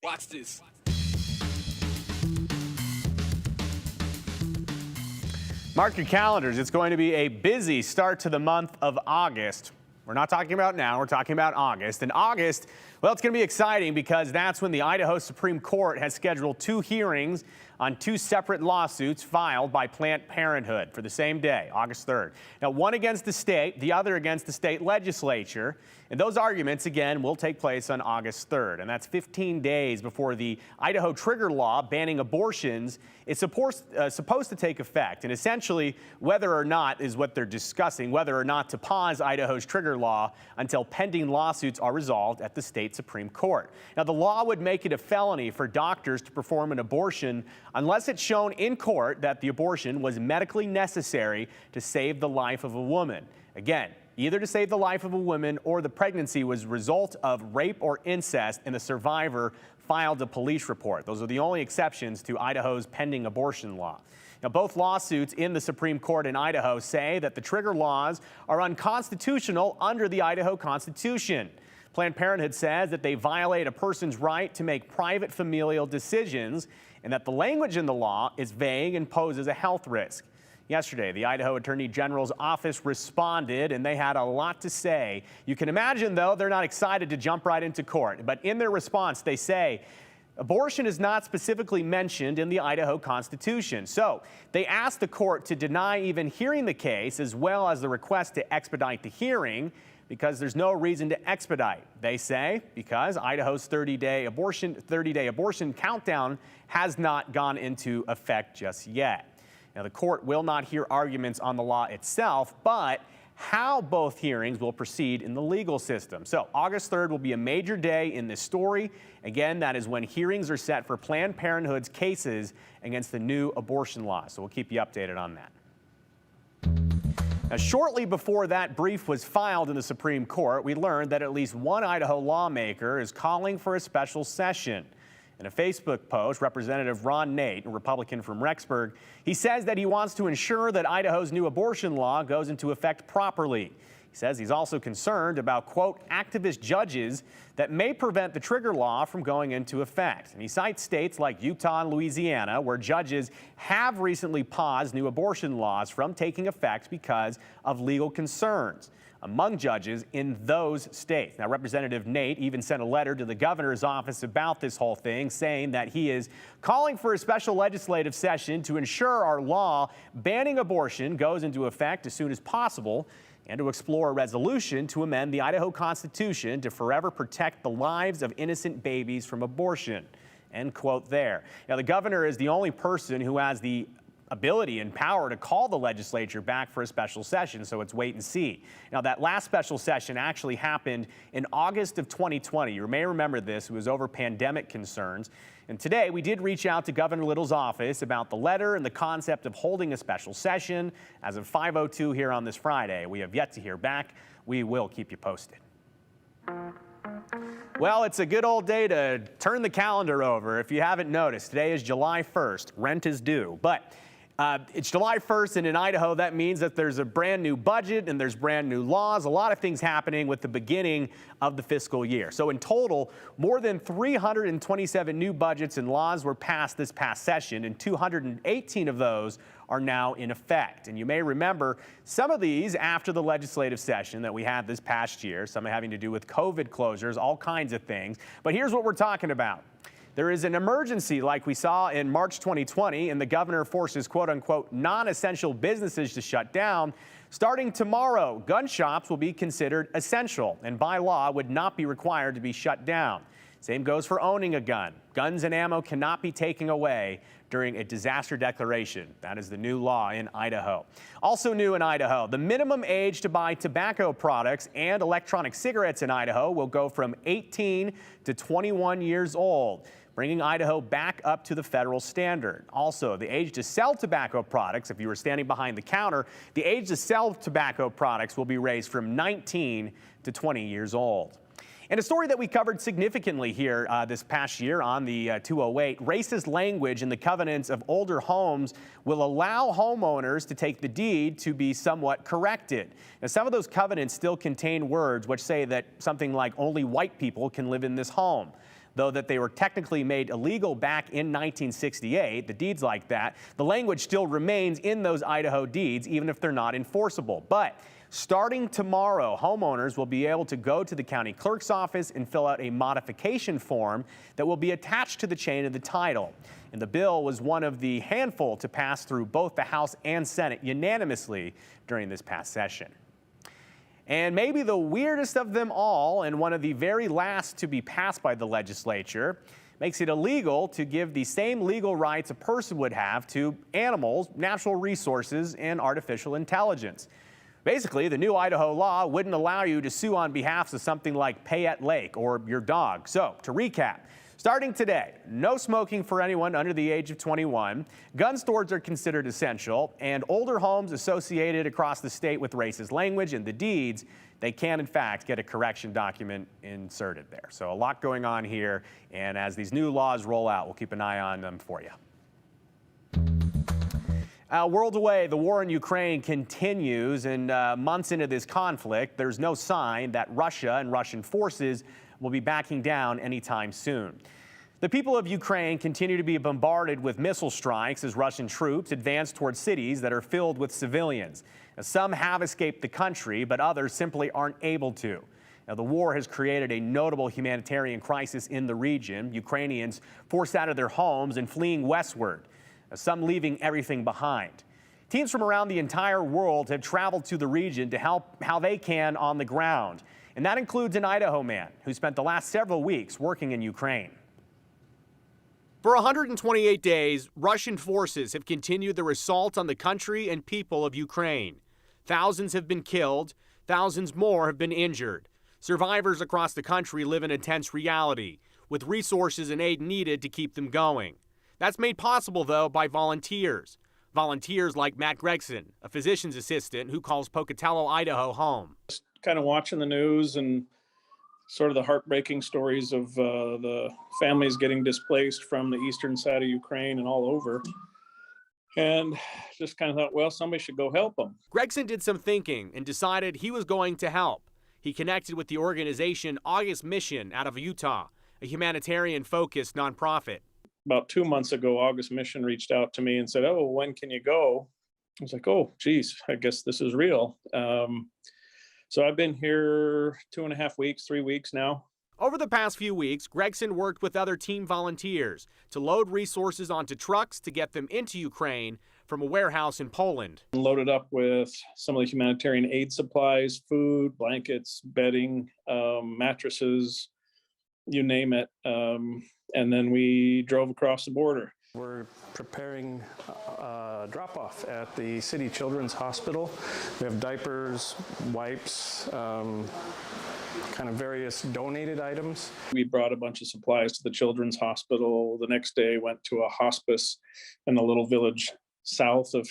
Watch this. Mark your calendars. It's going to be a busy start to the month of August. We're not talking about now, we're talking about August. And August, well, it's going to be exciting because that's when the Idaho Supreme Court has scheduled 2 hearings on 2 separate lawsuits filed by Planned Parenthood for the same day, August 3rd. Now, one against the state, the other against the state legislature. And those arguments, again, will take place on August 3rd. And that's 15 days before the Idaho Trigger Law banning abortions is supposed to take effect. And essentially, whether or not is what they're discussing, whether or not to pause Idaho's Trigger Law until pending lawsuits are resolved at the state Supreme Court. Now, the law would make it a felony for doctors to perform an abortion unless it's shown in court that the abortion was medically necessary to save the life of a woman. Again, either to save the life of a woman or the pregnancy was a result of rape or incest and the survivor filed a police report. Those are the only exceptions to Idaho's pending abortion law. Now, both lawsuits in the Supreme Court in Idaho say that the trigger laws are unconstitutional under the Idaho Constitution. Planned Parenthood says that they violate a person's right to make private familial decisions and that the language in the law is vague and poses a health risk. Yesterday, the Idaho Attorney General's office responded, and they had a lot to say. You can imagine, though, they're not excited to jump right into court. But in their response, they say, abortion is not specifically mentioned in the Idaho Constitution. So they asked the court to deny even hearing the case, as well as the request to expedite the hearing, because there's no reason to expedite. They say because Idaho's 30-day abortion countdown has not gone into effect just yet. Now, the court will not hear arguments on the law itself, but how both hearings will proceed in the legal system. So August 3rd will be a major day in this story. Again, that is when hearings are set for Planned Parenthood's cases against the new abortion law. So we'll keep you updated on that. Now, shortly before that brief was filed in the Supreme Court, we learned that at least one Idaho lawmaker is calling for a special session. In a Facebook post, Representative Ron Nate, a Republican from Rexburg, he says that he wants to ensure that Idaho's new abortion law goes into effect properly. He says he's also concerned about, quote, activist judges that may prevent the trigger law from going into effect. And he cites states like Utah and Louisiana, where judges have recently paused new abortion laws from taking effect because of legal concerns among judges in those states. Now, Representative Nate even sent a letter to the governor's office about this whole thing, saying that he is calling for a special legislative session to ensure our law banning abortion goes into effect as soon as possible, and to explore a resolution to amend the Idaho Constitution to forever protect the lives of innocent babies from abortion. End quote there. Now, the governor is the only person who has the ability and power to call the legislature back for a special session, so it's wait and see. Now, that last special session actually happened in August of 2020. You may remember this. It was over pandemic concerns. And today, we did reach out to Governor Little's office about the letter and the concept of holding a special session. As of 5:02 here on this Friday, we have yet to hear back. We will keep you posted. Well, it's a good old day to turn the calendar over. If you haven't noticed, today is July 1st. Rent is due. But it's July 1st, and in Idaho, that means that there's a brand new budget and there's brand new laws, a lot of things happening with the beginning of the fiscal year. So in total, more than 327 new budgets and laws were passed this past session, and 218 of those are now in effect. And you may remember some of these after the legislative session that we had this past year, some having to do with COVID closures, all kinds of things. But here's what we're talking about. There is an emergency like we saw in March 2020, and the governor forces, quote unquote, non-essential businesses to shut down. Starting tomorrow, gun shops will be considered essential and by law would not be required to be shut down. Same goes for owning a gun. Guns and ammo cannot be taken away during a disaster declaration. That is the new law in Idaho. Also new in Idaho, the minimum age to buy tobacco products and electronic cigarettes in Idaho will go from 18 to 21 years old, bringing Idaho back up to the federal standard. Also, the age to sell tobacco products, if you were standing behind the counter, the age to sell tobacco products will be raised from 19 to 20 years old. And a story that we covered significantly here this past year on the 208, racist language in the covenants of older homes will allow homeowners to take the deed to be somewhat corrected. Now, some of those covenants still contain words which say that something like only white people can live in this home. Though that they were technically made illegal back in 1968, the deeds like that, the language still remains in those Idaho deeds, even if they're not enforceable. But starting tomorrow, homeowners will be able to go to the county clerk's office and fill out a modification form that will be attached to the chain of the title. And the bill was one of the handful to pass through both the House and Senate unanimously during this past session. And maybe the weirdest of them all, and one of the very last to be passed by the legislature, makes it illegal to give the same legal rights a person would have to animals, natural resources, and artificial intelligence. Basically, the new Idaho law wouldn't allow you to sue on behalf of something like Payette Lake or your dog. So, to recap, starting today, no smoking for anyone under the age of 21, gun stores are considered essential, and older homes associated across the state with racist language in the deeds, they can in fact get a correction document inserted there. So a lot going on here, and as these new laws roll out, we'll keep an eye on them for you. Worlds away, the war in Ukraine continues, and months into this conflict, there's no sign that Russia and Russian forces will be backing down anytime soon. The people of Ukraine continue to be bombarded with missile strikes as Russian troops advance towards cities that are filled with civilians. Now, some have escaped the country, but others simply aren't able to. Now, the war has created a notable humanitarian crisis in the region. Ukrainians forced out of their homes and fleeing westward, some leaving everything behind. Teams from around the entire world have traveled to the region to help how they can on the ground. And that includes an Idaho man who spent the last several weeks working in Ukraine. For 128 days, Russian forces have continued their assault on the country and people of Ukraine. Thousands have been killed, thousands more have been injured. Survivors across the country live in a tense reality, with resources and aid needed to keep them going. That's made possible, though, by volunteers. Volunteers like Matt Gregson, a physician's assistant who calls Pocatello, Idaho, home. Just kind of watching the news and sort of the heartbreaking stories of the families getting displaced from the eastern side of Ukraine and all over. And just kind of thought, well, somebody should go help them. Gregson did some thinking and decided he was going to help. He connected with the organization August Mission out of Utah, a humanitarian-focused nonprofit. About 2 months ago, August Mission reached out to me and said, oh, when can you go? I was like, oh, geez, I guess this is real. So I've been here 2.5 weeks, 3 weeks now. Over the past few weeks, Gregson worked with other team volunteers to load resources onto trucks to get them into Ukraine from a warehouse in Poland. Loaded up with some of the humanitarian aid supplies, food, blankets, bedding, mattresses, you name it. And then we drove across the border. We're preparing a drop-off at the City Children's Hospital. We have diapers, wipes, kind of various donated items. We brought a bunch of supplies to the Children's Hospital. The next day went to a hospice in a little village south of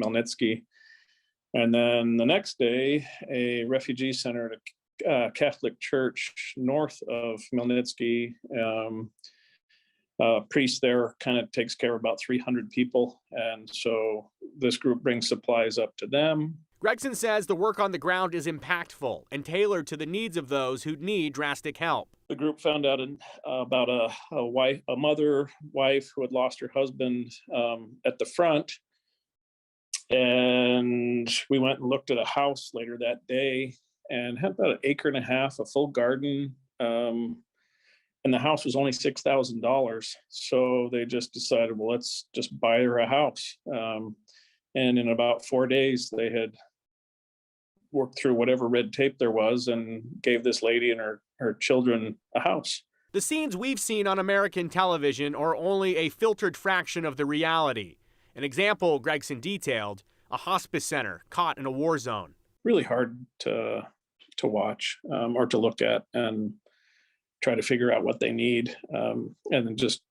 Melnitsky. And then the next day, a refugee center at a Catholic church north of Melnitsky. Priest there kind of takes care of about 300 people. And so this group brings supplies up to them. Gregson says the work on the ground is impactful and tailored to the needs of those who need drastic help. The group found out about a mother, wife who had lost her husband at the front. And we went and looked at a house later that day and had about 1.5 acres, a full garden. And the house was only $6,000. So they just decided, well, let's just buy her a house. And in about 4 days, they had worked through whatever red tape there was and gave this lady and her children a house. The scenes we've seen on American television are only a filtered fraction of the reality. An example Gregson detailed, a hospice center caught in a war zone. Really hard to watch or to look at and try to figure out what they need. And then just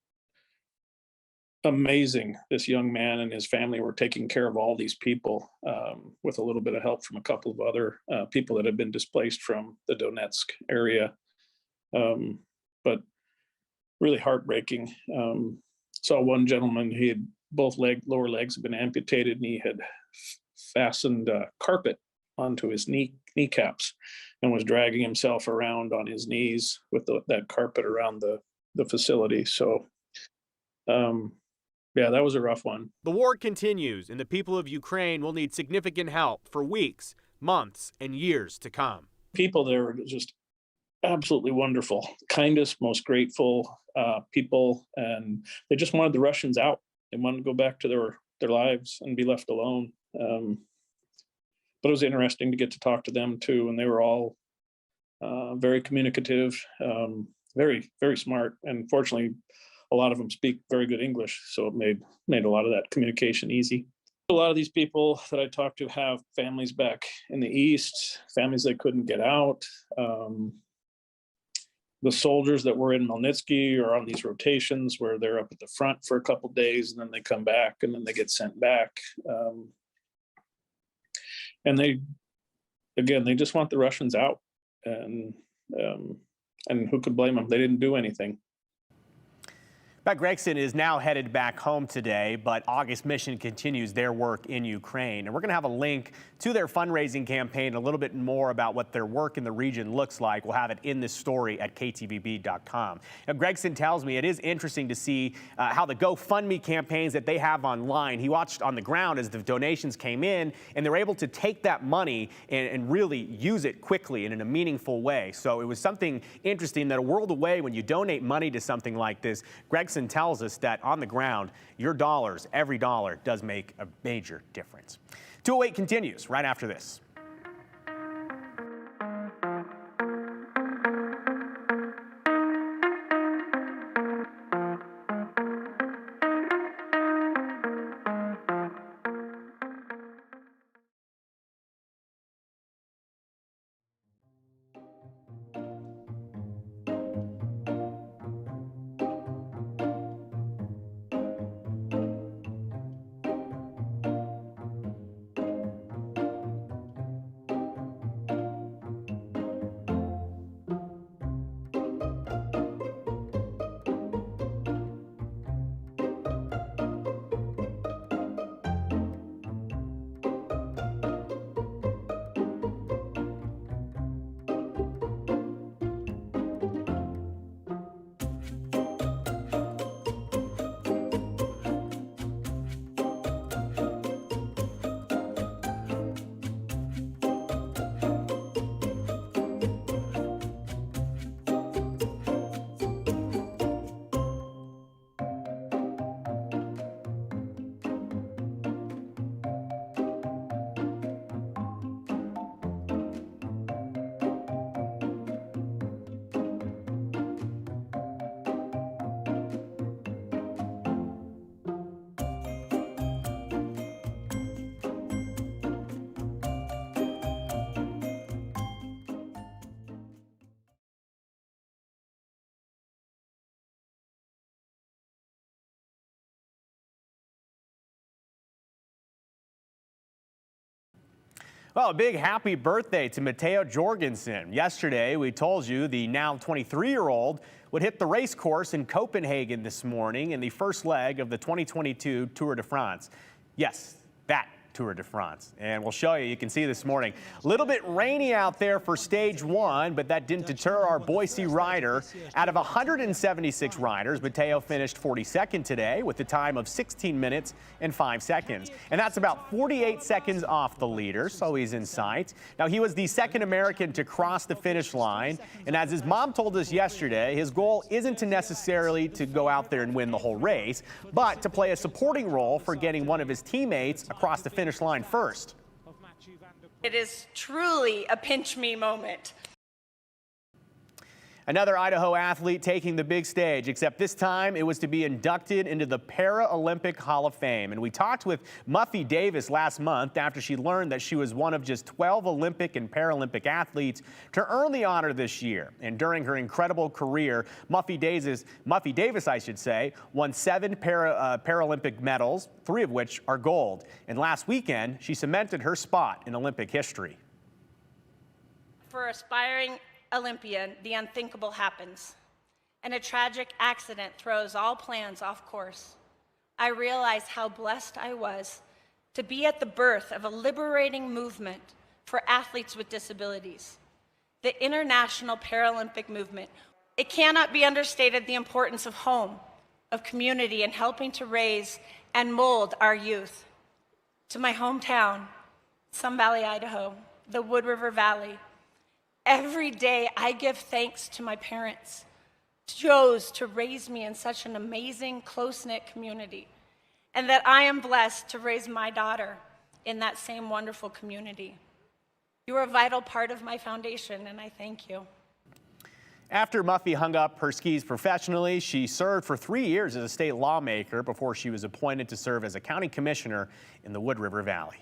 amazing. This young man and his family were taking care of all these people with a little bit of help from a couple of other people that had been displaced from the Donetsk area. But really heartbreaking. Saw one gentleman, he had both lower legs had been amputated, and he had fastened carpet onto his kneecaps and was dragging himself around on his knees with that carpet around the facility. So yeah, that was a rough one. The war continues, and the people of Ukraine will need significant help for weeks, months, and years to come. People there are just absolutely wonderful, kindest, most grateful people, and they just wanted the Russians out. They wanted to go back to their lives and be left alone. But it was interesting to get to talk to them too, and they were all very communicative, very, very smart, and fortunately, a lot of them speak very good English, so it made a lot of that communication easy. A lot of these people that I talked to have families back in the East, families that couldn't get out. The soldiers that were in Melnitsky are on these rotations where they're up at the front for a couple of days, and then they come back, and then they get sent back. And they just want the Russians out, and who could blame them? They didn't do anything. Pat Gregson is now headed back home today, but August Mission continues their work in Ukraine. And we're going to have a link to their fundraising campaign, a little bit more about what their work in the region looks like. We'll have it in this story at KTVB.com. Now, Gregson tells me it is interesting to see how the GoFundMe campaigns that they have online. He watched on the ground as the donations came in, and they're able to take that money and really use it quickly and in a meaningful way. So it was something interesting that a world away when you donate money to something like this, Gregson tells us that on the ground, your dollars, every dollar, does make a major difference. 208 continues right after this. Well, a big happy birthday to Matteo Jorgensen. Yesterday, we told you the now 23-year-old would hit the race course in Copenhagen this morning in the first leg of the 2022 Tour de France. Yes, that Tour de France. And we'll show you, you can see this morning, a little bit rainy out there for stage one, but that didn't deter our Boise rider. Out of 176 riders, Matteo finished 42nd today with a time of 16 minutes and 5 seconds. And that's about 48 seconds off the leader, so he's in sight. Now, he was the second American to cross the finish line. And as his mom told us yesterday, his goal isn't to necessarily to go out there and win the whole race, but to play a supporting role for getting one of his teammates across the finish line first. It is truly a pinch me moment. Another Idaho athlete taking the big stage, except this time it was to be inducted into the Paralympic Hall of Fame. And we talked with Muffy Davis last month after she learned that she was one of just 12 Olympic and Paralympic athletes to earn the honor this year. And during her incredible career, Muffy Davis, I should say, won 7 Paralympic medals, 3 of which are gold. And last weekend, she cemented her spot in Olympic history. For aspiring Olympian, the unthinkable happens, and a tragic accident throws all plans off course. I realized how blessed I was to be at the birth of a liberating movement for athletes with disabilities, the International Paralympic Movement. It cannot be understated the importance of home, of community, and helping to raise and mold our youth. To my hometown, Sun Valley, Idaho, the Wood River Valley, every day I give thanks to my parents, chose to raise me in such an amazing, close-knit community, and that I am blessed to raise my daughter in that same wonderful community. You are a vital part of my foundation, and I thank you. After Muffy hung up her skis professionally, she served for 3 years as a state lawmaker before she was appointed to serve as a county commissioner in the Wood River Valley.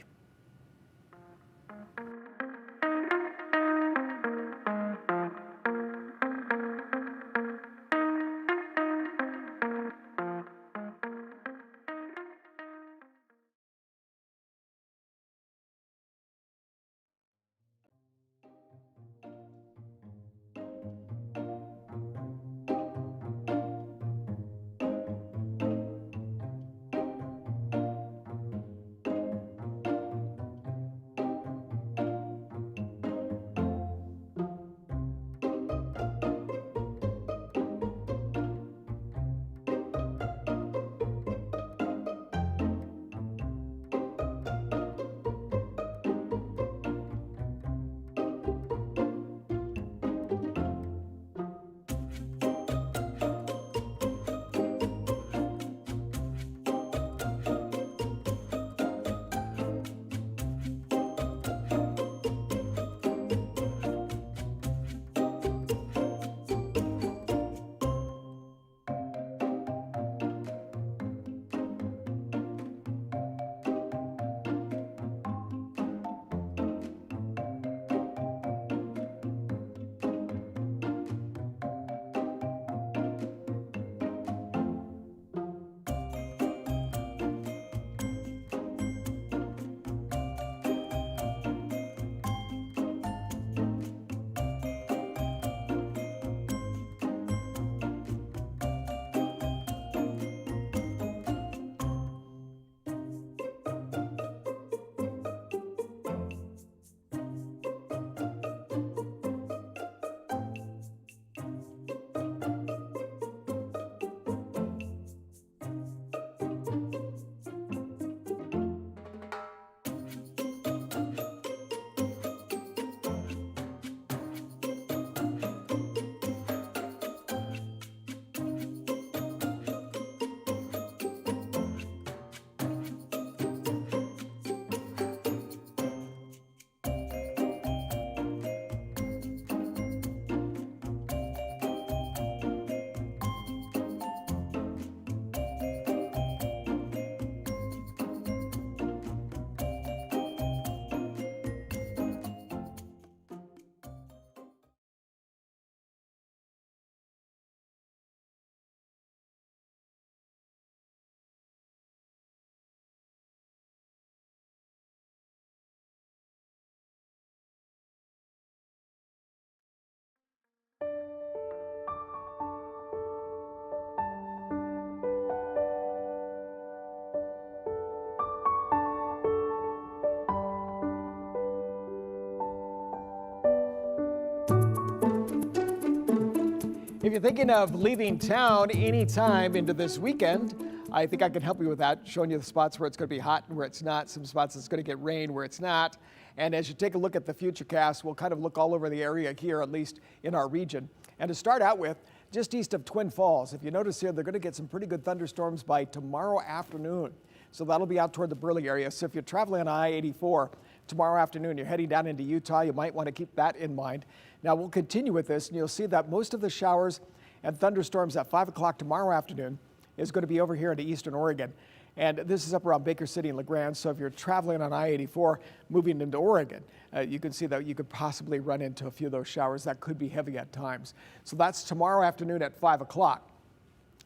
If you're thinking of leaving town anytime into this weekend, I think I can help you with that, showing you the spots where it's going to be hot and where it's not, some spots it's going to get rain where it's not. And as you take a look at the futurecast, we'll kind of look all over the area here, at least in our region. And to start out with, just east of Twin Falls, if you notice here, they're going to get some pretty good thunderstorms by tomorrow afternoon. So that'll be out toward the Burley area. So if you're traveling on I-84 tomorrow afternoon. You're heading down into Utah. You might want to keep that in mind. Now, we'll continue with this, and you'll see that most of the showers and thunderstorms at 5 o'clock tomorrow afternoon is going to be over here into eastern Oregon. And this is up around Baker City and LaGrange. So if you're traveling on I-84 moving into Oregon, you can see that you could possibly run into a few of those showers that could be heavy at times. So that's tomorrow afternoon at 5 o'clock.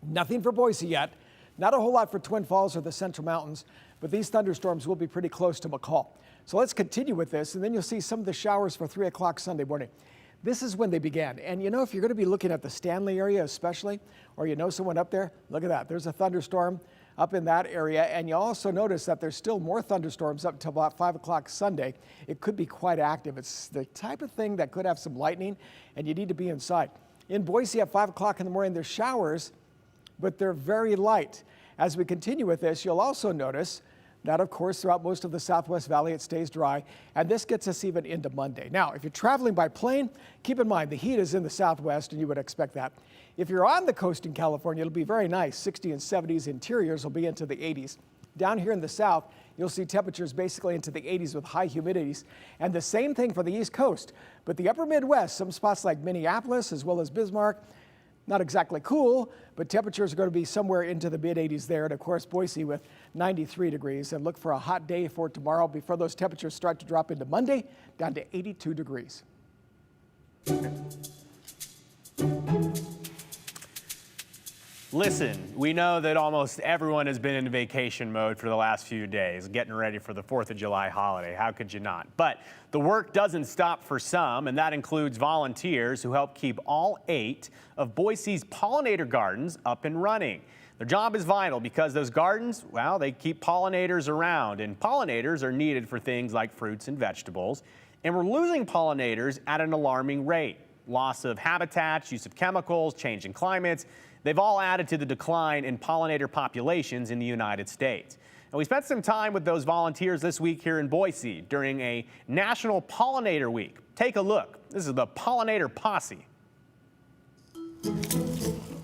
Nothing for Boise yet. Not a whole lot for Twin Falls or the Central Mountains, but these thunderstorms will be pretty close to McCall. So let's continue with this, and then you'll see some of the showers for 3 o'clock Sunday morning. This is when they began. And you know, if you're going to be looking at the Stanley area especially, or you know someone up there, look at that. There's a thunderstorm up in that area. And you also notice that there's still more thunderstorms up until about 5 o'clock Sunday. It could be quite active. It's the type of thing that could have some lightning, and you need to be inside. In Boise at 5 o'clock in the morning, there's showers, but they're very light. As we continue with this, you'll also notice that, of course, throughout most of the Southwest Valley, it stays dry, and this gets us even into Monday. Now, if you're traveling by plane, keep in mind the heat is in the Southwest, and you would expect that. If you're on the coast in California, it'll be very nice. 60 and 70s. Interiors will be into the 80s. Down here in the South, you'll see temperatures basically into the 80s with high humidities, and the same thing for the East Coast. But the upper Midwest, some spots like Minneapolis as well as Bismarck, not exactly cool, but temperatures are going to be somewhere into the mid-80s there. And of course, Boise with 93 degrees. And look for a hot day for tomorrow before those temperatures start to drop into Monday, down to 82 degrees. Listen, we know that almost everyone has been in vacation mode for the last few days, getting ready for the 4th of July holiday. How could you not? But the work doesn't stop for some, and that includes volunteers who help keep all 8 of Boise's pollinator gardens up and running. Their job is vital because those gardens, well, they keep pollinators around, and pollinators are needed for things like fruits and vegetables. And we're losing pollinators at an alarming rate. Loss of habitats, use of chemicals, changing climates, they've all added to the decline in pollinator populations in the United States. And we spent some time with those volunteers this week here in Boise during a National Pollinator Week. Take a look. This is the Pollinator Posse.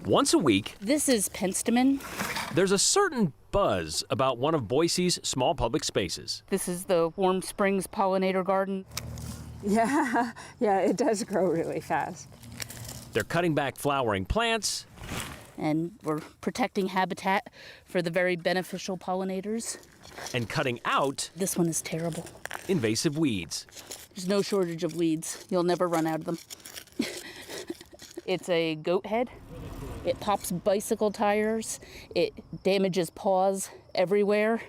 Once a week, this is Penstemon. There's a certain buzz about one of Boise's small public spaces. This is the Warm Springs Pollinator Garden. Yeah, it does grow really fast. They're cutting back flowering plants. And we're protecting habitat for the very beneficial pollinators. And cutting out... This one is terrible. ...invasive weeds. There's no shortage of weeds. You'll never run out of them. It's a goat head. It pops bicycle tires. It damages paws everywhere.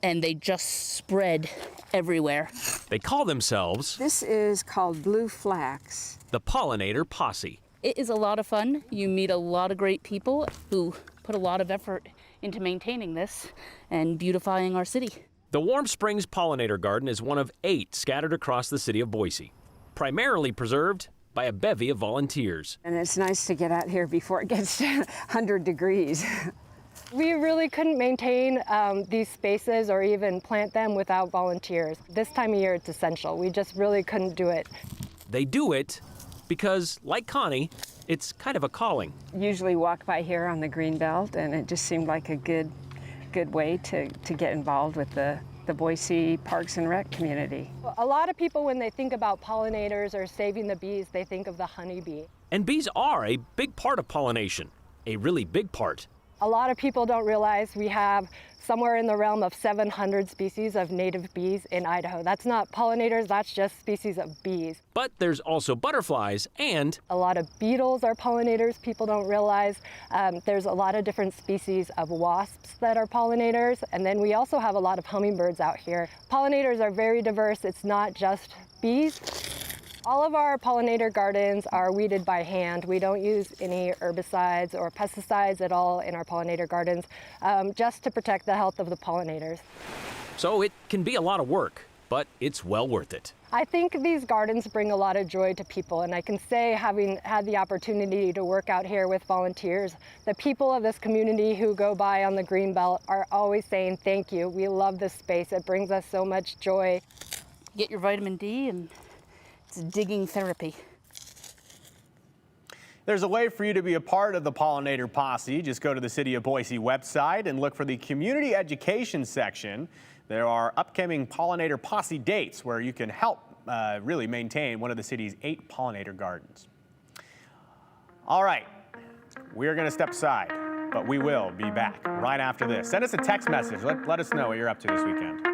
And they just spread everywhere. They call themselves... This is called blue flax. The Pollinator Posse. It is a lot of fun. You meet a lot of great people who put a lot of effort into maintaining this and beautifying our city. The Warm Springs Pollinator Garden is one of 8 scattered across the city of Boise, primarily preserved by a bevy of volunteers. And it's nice to get out here before it gets to 100 degrees. We really couldn't maintain these spaces or even plant them without volunteers. This time of year, it's essential. We just really couldn't do it. They do it because, like Connie, it's kind of a calling. Usually walk by here on the Greenbelt, and it just seemed like a good way to get involved with the Boise Parks and Rec community. A lot of people, when they think about pollinators or saving the bees, they think of the honeybee. And bees are a big part of pollination, a really big part. A lot of people don't realize we have somewhere in the realm of 700 species of native bees in Idaho. That's not pollinators, that's just species of bees. But there's also butterflies and... A lot of beetles are pollinators, people don't realize. There's a lot of different species of wasps that are pollinators. And then we also have a lot of hummingbirds out here. Pollinators are very diverse, it's not just bees. All of our pollinator gardens are weeded by hand. We don't use any herbicides or pesticides at all in our pollinator gardens, just to protect the health of the pollinators. So it can be a lot of work, but it's well worth it. I think these gardens bring a lot of joy to people, and I can say, having had the opportunity to work out here with volunteers, the people of this community who go by on the Greenbelt are always saying thank you. We love this space. It brings us so much joy. Get your vitamin D, and it's digging therapy. There's a way for you to be a part of the Pollinator Posse. Just go to the City of Boise website and look for the Community Education section. There are upcoming pollinator posse dates where you can help really maintain one of the city's 8 pollinator gardens. All right, we're going to step aside, but we will be back right after this. Send us a text message. Let us know what you're up to this weekend.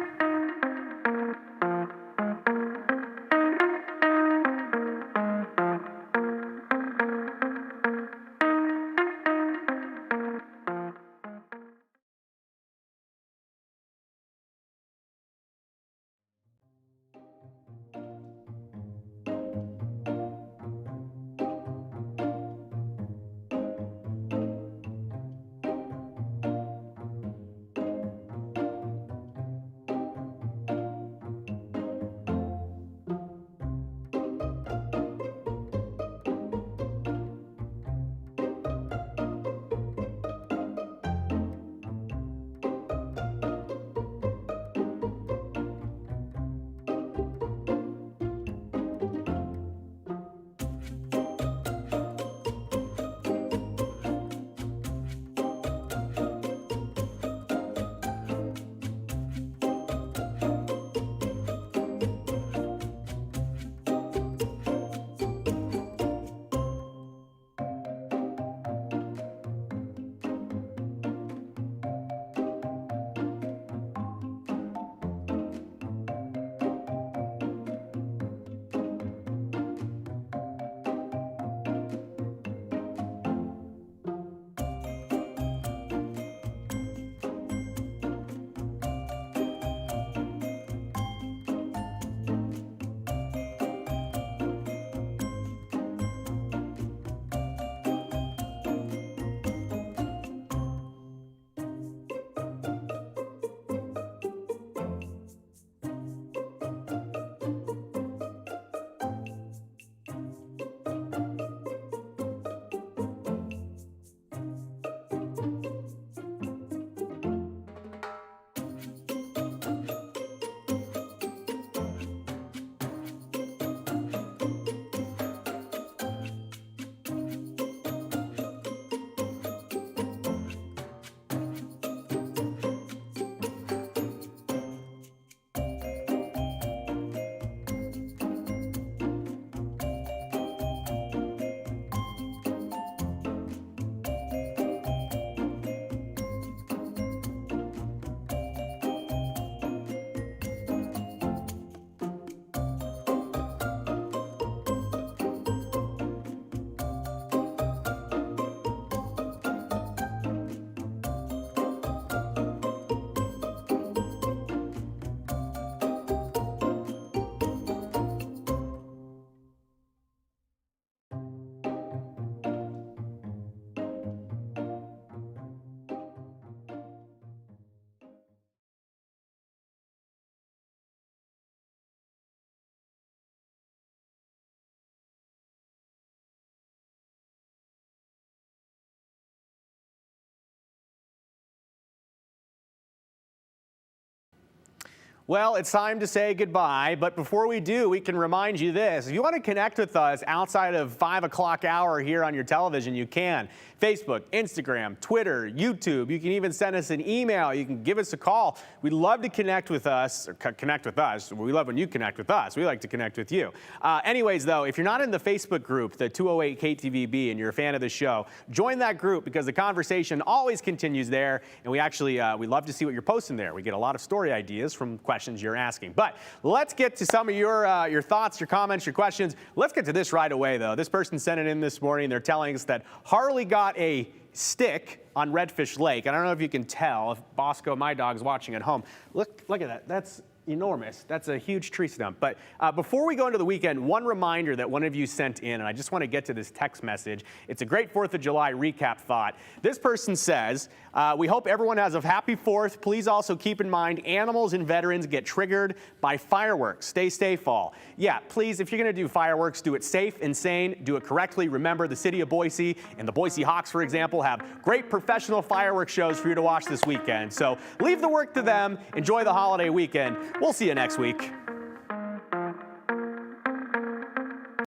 Well, it's time to say goodbye, but before we do, we can remind you this. If you want to connect with us outside of 5 o'clock hour here on your television, you can. Facebook, Instagram, Twitter, YouTube. You can even send us an email. You can give us a call. We'd love to connect with us, or connect with us. We love when you connect with us. We like to connect with you. Anyways, though, if you're not in the Facebook group, the 208 KTVB, and you're a fan of the show, join that group because the conversation always continues there. And we actually, we love to see what you're posting there. We get a lot of story ideas from questions you're asking. But let's get to some of your thoughts, your comments, your questions. Let's get to this right away, though. This person sent it in this morning. They're telling us that Harley got a stick on Redfish Lake. And I don't know if you can tell, if Bosco, my dog, is watching at home. Look at that. That's enormous. That's a huge tree stump. But before we go into the weekend, one reminder that one of you sent in, and I just want to get to this text message. It's a great 4th of July recap thought. This person says, we hope everyone has a happy 4th. Please also keep in mind animals and veterans get triggered by fireworks. Stay safe, all. Yeah, please, if you're going to do fireworks, do it safe and sane. Do it correctly. Remember, the city of Boise and the Boise Hawks, for example, have great professional fireworks shows for you to watch this weekend. So leave the work to them. Enjoy the holiday weekend. We'll see you next week.